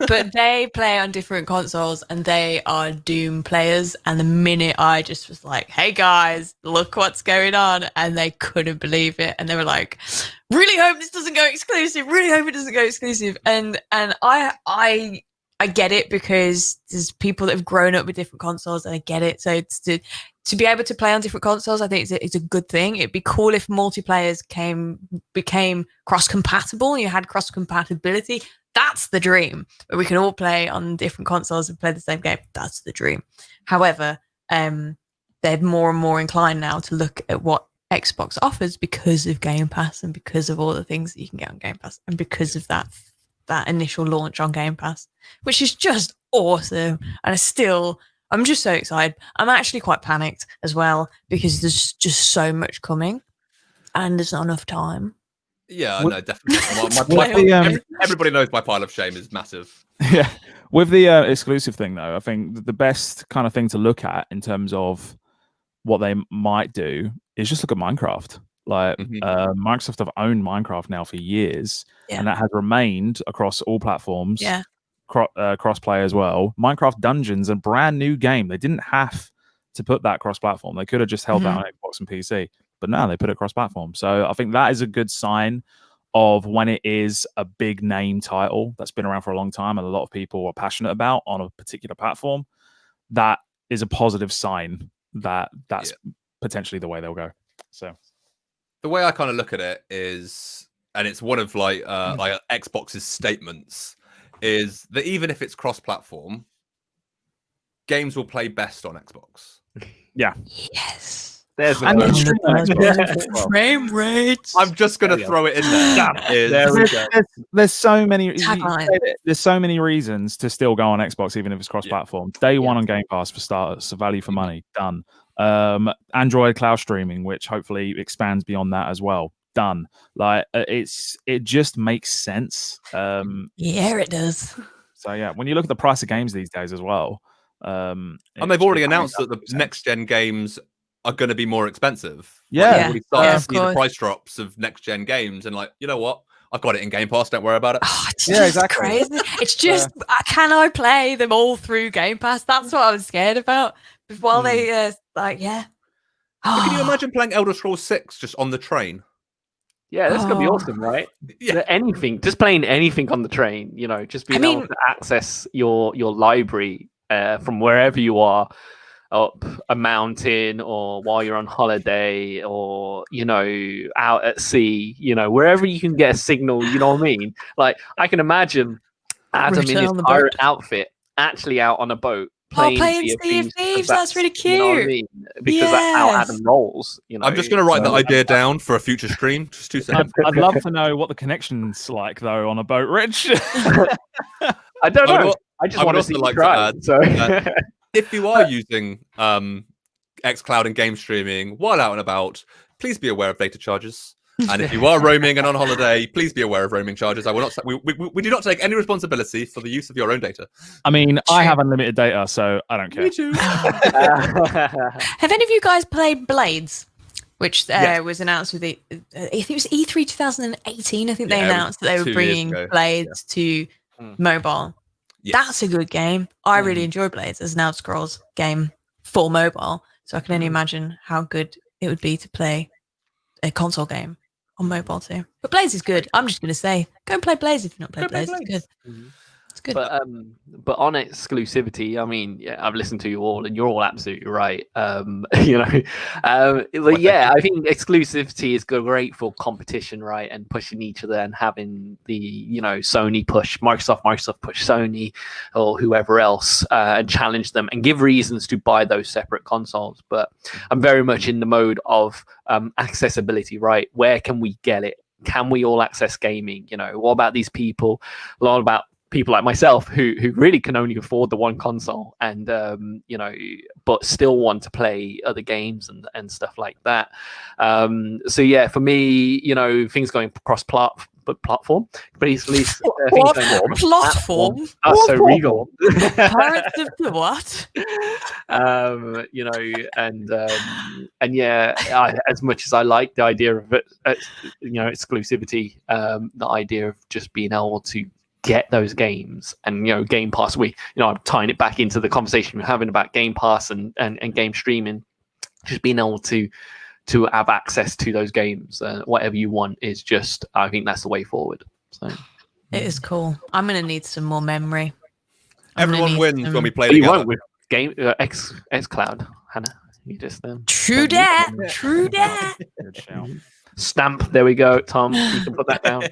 B: But they play on different consoles and they are Doom players. And the minute I just was like, hey guys, look what's going on. And they couldn't believe it. And they were like, really hope this doesn't go exclusive. Really hope it doesn't go exclusive. And I get it because there's people that have grown up with different consoles and I get it. So it's to be able to play on different consoles, I think it's a good thing. It'd be cool if multiplayers became cross-compatible and you had cross-compatibility. That's the dream. But we can all play on different consoles and play the same game. That's the dream. However, they're more and more inclined now to look at what Xbox offers because of Game Pass and because of all the things that you can get on Game Pass and because of that initial launch on Game Pass, which is just awesome. And I'm just so excited. I'm actually quite panicked as well because there's just so much coming and there's not enough time.
A: Yeah, no, definitely. Everybody knows my pile of shame is massive.
C: Yeah. With the exclusive thing, though, I think the best kind of thing to look at in terms of what they might do is just look at Minecraft. Like Microsoft have owned Minecraft now for years, and that has remained across all platforms.
B: Yeah.
C: Cross-play as well. Minecraft Dungeons, a brand new game. They didn't have to put that cross-platform. They could have just held that on Xbox and PC, but now they put it cross-platform. So I think that is a good sign of when it is a big name title that's been around for a long time and a lot of people are passionate about on a particular platform. That is a positive sign that that's potentially the way they'll go. So
A: the way I kind of look at it is, and it's one of like Xbox's statements, is that even if it's cross-platform, games will play best on Xbox.
C: Yeah.
B: Yes.
D: There's
B: frame rates.
A: I'm just going to throw it in there.
D: There we go.
C: There's so many.
B: Tagline.
C: There's so many reasons to still go on Xbox, even if it's cross-platform. Day one on Game Pass for starters, so value for money, done. Android cloud streaming, which hopefully expands beyond that as well. Done. Like it just makes sense.
B: Yeah, it does.
C: So yeah, when you look at the price of games these days as well,
A: and they've already announced that the next gen games are going to be more expensive.
C: Yeah,
A: we start to see the price drops of next gen games, and like, you know what? I've got it in Game Pass. Don't worry about it.
B: Oh, it's just crazy. It's just can I play them all through Game Pass? That's what I was scared about. While they can
A: you imagine playing Elder Scrolls 6 just on the train?
D: Yeah, that's gonna be awesome, right? Yeah. Anything, just playing anything on the train, just being able to access your library from wherever you are, up a mountain or while you're on holiday or out at sea, wherever you can get a signal. You know what I mean? Like I can imagine Adam in his pirate outfit actually out on a boat.
B: Playing Sea of Thieves, that's really cute.
D: You know what I mean? Because that's how Adam rolls.
A: I'm just going to write that idea down for a future stream. Just 2 seconds.
C: I'd love to know what the connection's like, though, on a boat, Rich.
D: I don't know. I just want to see you try. So,
A: if you are using xCloud and game streaming while out and about, please be aware of data charges. And if you are roaming and on holiday, please be aware of roaming charges. I will not. We do not take any responsibility for the use of your own data.
C: I mean, I have unlimited data, so I don't care.
A: Me too.
B: Have any of you guys played Blades, which was announced with I think it was E3 2018. I think they announced that they were bringing Blades to mobile. Yes. That's a good game. I really enjoy Blades as an Elder Scrolls game for mobile. So I can only imagine how good it would be to play a console game on mobile too. But Blaze is good. I'm just going to say, go and play Blaze if you've not played Blaze. It's good. Mm-hmm. It's good.
D: But on exclusivity, I mean, I've listened to you all, and you're all absolutely right. I think exclusivity is great for competition, right, and pushing each other and having the Sony push Microsoft push Sony or whoever else and challenge them and give reasons to buy those separate consoles. But I'm very much in the mode of accessibility, right? Where can we get it? Can we all access gaming? What about these people? A lot about people like myself who really can only afford the one console and but still want to play other games and stuff like that. For me, things going cross but platform. Basically,
B: Platform.
D: That's so regal.
B: Pirates of the what?
D: You know, and yeah, as much as I like the idea of it, you know, exclusivity, the idea of just being able to get those games, and you know, Game Pass. I'm tying it back into the conversation we're having about Game Pass and game streaming. Just being able to have access to those games, whatever you want, is just, I think that's the way forward. So
B: It is cool. I'm gonna need some more memory.
A: Everyone wins when we play
D: you
A: together.
D: won't with game xCloud, Hannah. You just
B: True that. True that.
C: Good shout.
D: stamp. There we go, Tom. You can put that down.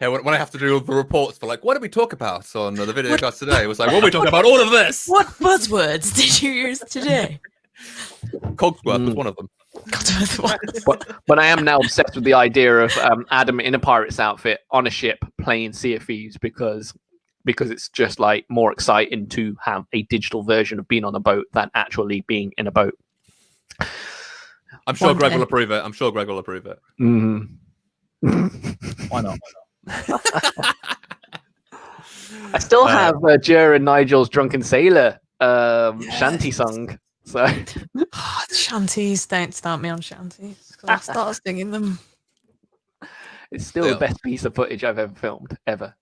A: Yeah, when I have to do all the reports for like, what did we talk about on the Videocast today? It was like, what were we talking about? All of this.
B: What buzzwords did you use today?
A: Codsworth was one of them.
D: But I am now obsessed with the idea of Adam in a pirate's outfit on a ship playing Sea of Thieves because it's just like more exciting to have a digital version of being on a boat than actually being in a boat.
A: I'm sure
B: One
A: Greg
B: day.
A: will approve it. I'm sure Greg will approve it.
D: Mm.
C: Why not?
D: I still have Jer and Nigel's Drunken Sailor shanty song. So
B: Shanties, don't start me on shanties. 'Cause I'll start singing them.
D: it's still the best piece of footage I've ever filmed, ever.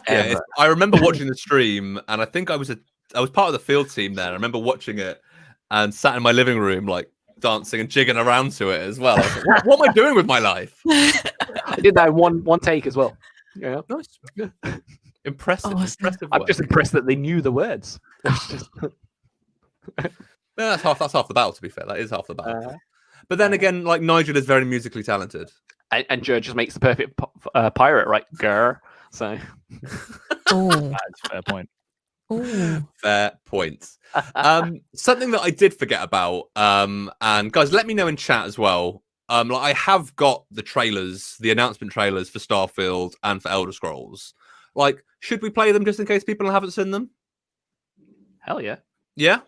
A: Yeah, I remember watching the stream, and I think I was part of the field team there. I remember watching it and sat in my living room, like dancing and jigging around to it as well. I was like, what am I doing with my life?
D: I did that in one take as well. Yeah,
A: Nice. Impressive.
B: Awesome.
A: Impressive
D: I'm
A: work.
D: just impressed that they knew the words.
A: Yeah, that's half the battle, to be fair. That is half the battle. But then again, like, Nigel is very musically talented.
D: And Jer just makes the perfect pirate, right? Grr. So
B: Oh,
C: That's a fair point.
A: Fair points. Something that I did forget about, and guys, let me know in chat as well. Like, I have got the trailers, the announcement trailers for Starfield and for Elder Scrolls. Like, should we play them just in case people haven't seen them?
D: hell yeah.
A: Yeah?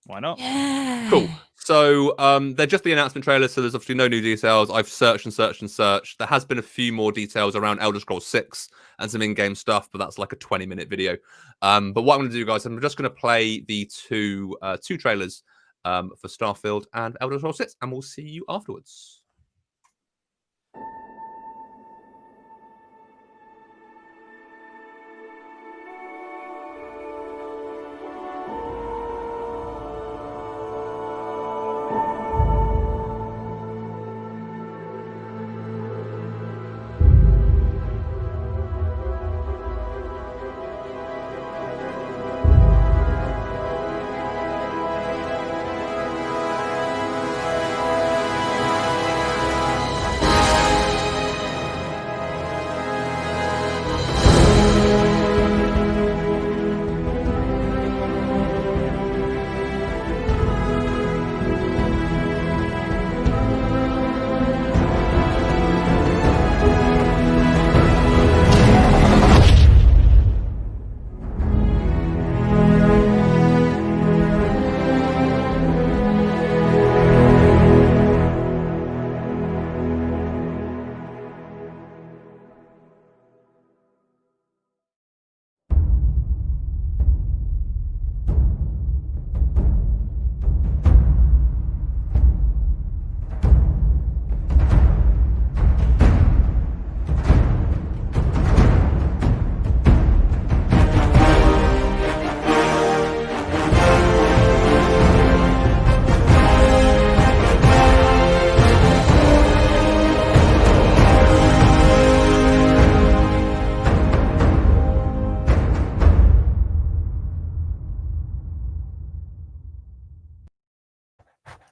C: Why not?
B: yeah.
A: Cool. So they're just the announcement trailers, so there's obviously no new details. I've searched and searched and searched. There has been a few more details around Elder Scrolls 6 and some in-game stuff, but that's like a 20-minute video. But what I'm going to do, guys, I'm just going to play the two trailers for Starfield and Elder Scrolls 6, and we'll see you afterwards.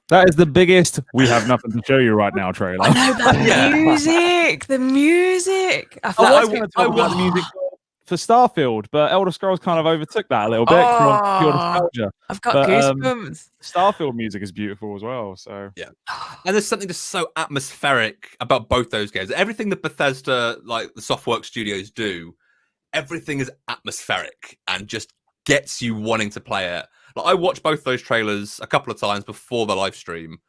C: That is the biggest "we have nothing to show you right now" trailer.
B: I know that
A: Yeah.
B: music. The music. I
C: I
B: thought
C: was going to talk about the music for Starfield, but Elder Scrolls kind of overtook that a little bit from pure nostalgia.
B: I've got
C: But,
B: goosebumps.
C: Starfield music is beautiful as well. So
A: And there's something just so atmospheric about both those games. Everything that Bethesda, like the Softworks studios do, everything is atmospheric and just gets you wanting to play it. Like, I watched both those trailers a couple of times before the live stream,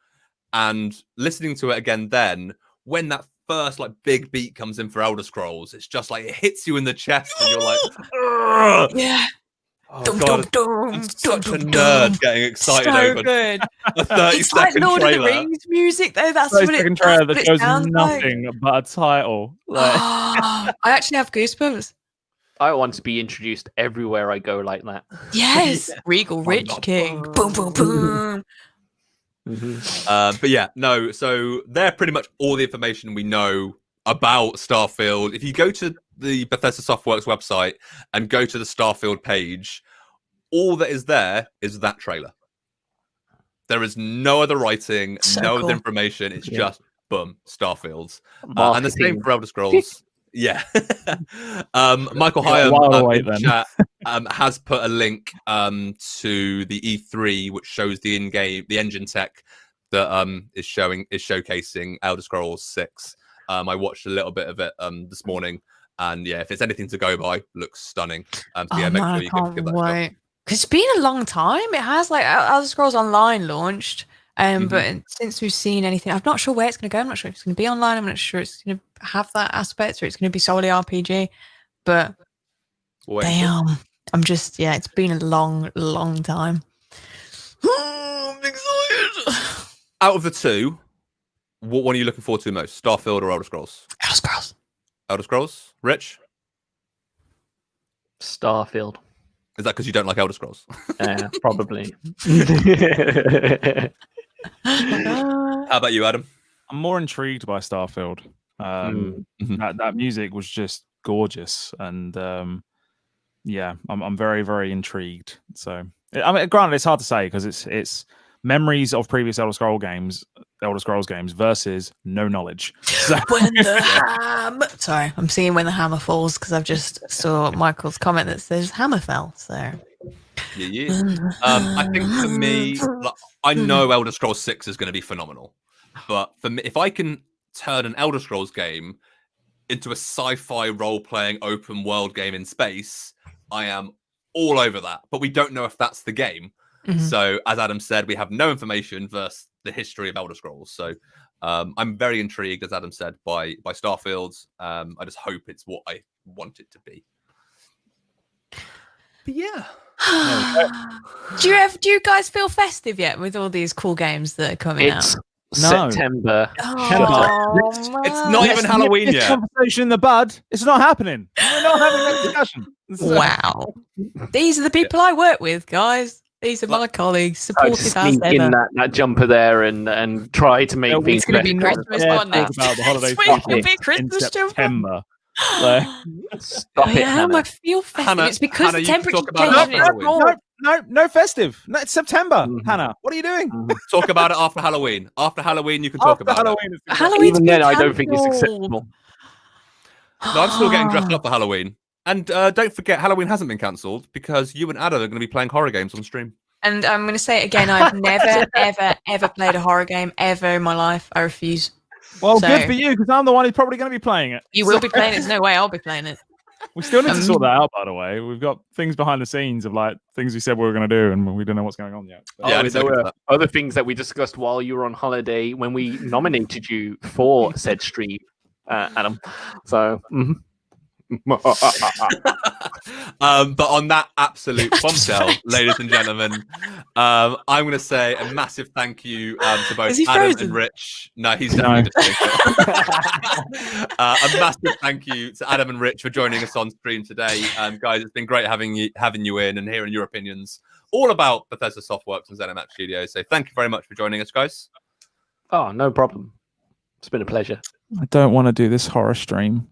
A: and listening to it again then, when that first like big beat comes in for Elder Scrolls, it's just like it hits you in the chest, and you're like, "Ugh."
B: Yeah.
A: Oh,
B: Dum,
A: God,
B: dum,
A: I'm
B: dum,
A: such a
B: dum,
A: nerd
B: dum.
A: getting excited
B: So
A: over
B: good.
A: a 30
B: It's like
A: second
B: Lord
A: trailer.
B: of the Rings music, though. That's
C: 30
B: what
C: second
B: it,
C: trailer
B: that's
C: that
B: what
C: shows
B: it sounds like.
C: nothing but a title. Like,
B: I actually have goosebumps.
D: I want to be introduced everywhere I go like that.
B: Yes. Regal Rich King. Boom, boom, boom.
A: But yeah, no, so they're pretty much all the information we know about Starfield. If you go to the Bethesda Softworks website and go to the Starfield page, all that is there is that trailer. There is no other writing,
B: So
A: no
B: cool.
A: other information. It's just boom, Starfields. And the same
D: Marketing.
A: for Elder Scrolls. Yeah. Michael
C: We got a while to
A: Hyam
C: wait
A: in
C: then.
A: chat has put a link to the E3, which shows the in-game, the engine tech that is showcasing Elder Scrolls 6. I watched a little bit of it this morning, and yeah, if it's anything to go by, looks stunning. So yeah, make sure you give that a shot.
B: Because it's been a long time. It has, like, Elder Scrolls Online launched, but since we've seen anything, I'm not sure where it's going to go. I'm not sure if it's going to be online. I'm not sure it's going to have that aspect, or it's going to be solely RPG. But damn, I'm just, yeah, it's been a long, long time. I'm excited.
A: Out of the two, what one are you looking forward to most? Starfield or Elder Scrolls?
B: Elder Scrolls.
A: Elder Scrolls? Rich?
D: Starfield.
A: Is that because you don't like Elder Scrolls?
D: Probably.
A: How about you, Adam?
C: I'm more intrigued by Starfield. That music was just gorgeous, and yeah, I'm very, very intrigued. So, I mean, granted, it's hard to say because it's memories of previous Elder Scrolls games versus no knowledge. So,
B: When the hammer. Sorry, I'm singing "When the Hammer Falls" because I've just saw Michael's comment that says "hammer fell." So,
A: yeah. I think for me, like, I know Elder Scrolls 6 is going to be phenomenal, but for me, if I can turn an Elder Scrolls game into a sci-fi role-playing open world game in space, I am all over that. But we don't know if that's the game. So, as Adam said, we have no information versus the history of Elder Scrolls. So, I'm very intrigued, as Adam said, by Starfield. I just hope it's what I want it to be. But yeah.
B: do you guys feel festive yet with all these cool games that are coming
D: It's
B: out?
C: No.
D: September.
A: It's not even Halloween
C: this
A: yet.
C: conversation in the bud. It's not happening. We're not having that discussion.
B: Wow. These are the people I work with, guys. These are my colleagues,
D: I
B: supportive
D: just
B: as
D: sneak in
B: ever.
D: that jumper there and try to make things
B: It's going to be
D: better.
B: Christmas
C: Yeah,
B: one
C: talk
B: next.
C: about the holiday
B: Next week
C: stuff
B: will be
C: in
B: Christmas jumper.
C: September. Like,
D: Stop it,
B: I
D: Hannah.
B: feel festive.
A: Hannah,
B: it's because
A: Hannah,
B: the
A: you can
B: temperature
A: talk about
B: changed.
A: it after Halloween.
C: no festive. No, it's September,
D: Mhm.
C: Hannah. What are you doing?
A: Talk about it after Halloween. After Halloween, you can talk
C: After
A: about
C: Halloween,
A: it.
B: Halloween's
D: Even
B: been
D: then, I don't think it's
B: cancelled.
D: acceptable.
A: No, I'm still getting dressed up for Halloween. And don't forget, Halloween hasn't been cancelled because you and Adam are going to be playing horror games on stream.
B: And I'm going to say it again, I've never, ever, ever played a horror game ever in my life. I refuse.
C: Well,
B: So-
C: good for you, because I'm the one who's probably going to be playing it.
B: You will be playing it. There's no way I'll be playing it.
C: We still need to sort that out, by the way. We've got things behind the scenes of like things we said we were going to do, and we don't know what's going on yet. But
A: Yeah, I
D: Oh,
A: need to
D: there
A: look into
D: were
A: that.
D: other things that we discussed while you were on holiday when we nominated you for said stream, Adam. So,
A: But on that absolute bombshell, ladies and gentlemen, I'm going to say a massive thank you to both
B: Is he
A: Adam
B: frozen?
A: and Rich. No, he's definitely just a massive thank you to Adam and Rich for joining us on stream today. Guys, it's been great having you in and hearing your opinions all about Bethesda Softworks and ZeniMax Studio. So thank you very much for joining us, guys.
D: oh, no problem. It's been a pleasure.
C: I don't want to do this horror stream.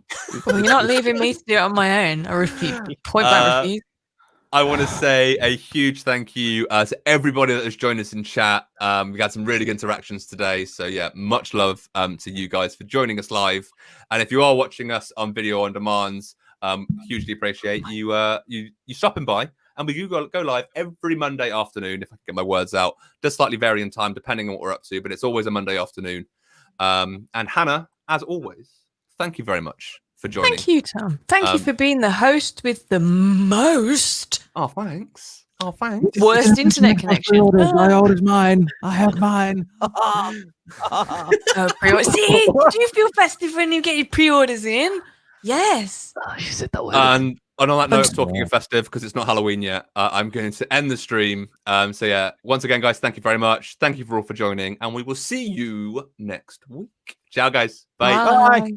B: Well, you're not leaving me to do it on my own. I refuse. Point blank refuse.
A: I want to say a huge thank you to everybody that has joined us in chat. We've had some really good interactions today. So yeah, much love to you guys for joining us live. And if you are watching us on video on demand, hugely appreciate you you stopping by. And we do go live every Monday afternoon, if I can get my words out. Does slightly vary in time depending on what we're up to, but it's always a Monday afternoon. And Hannah, as always, thank you very much for joining.
B: Thank you, Tom. Thank you for being the host with the most.
A: Oh, thanks. Oh, thanks.
B: Worst internet connection.
C: My order's mine. I have mine.
B: Oh, pre-order. See, do you feel festive when you get your pre-orders in? Yes.
D: Oh, she said that word.
A: And on that note, talking of festive, because it's not Halloween yet, I'm going to end the stream. So yeah, once again, guys, thank you very much. Thank you for all for joining, and we will see you next week. Ciao, guys. Bye.
B: Bye.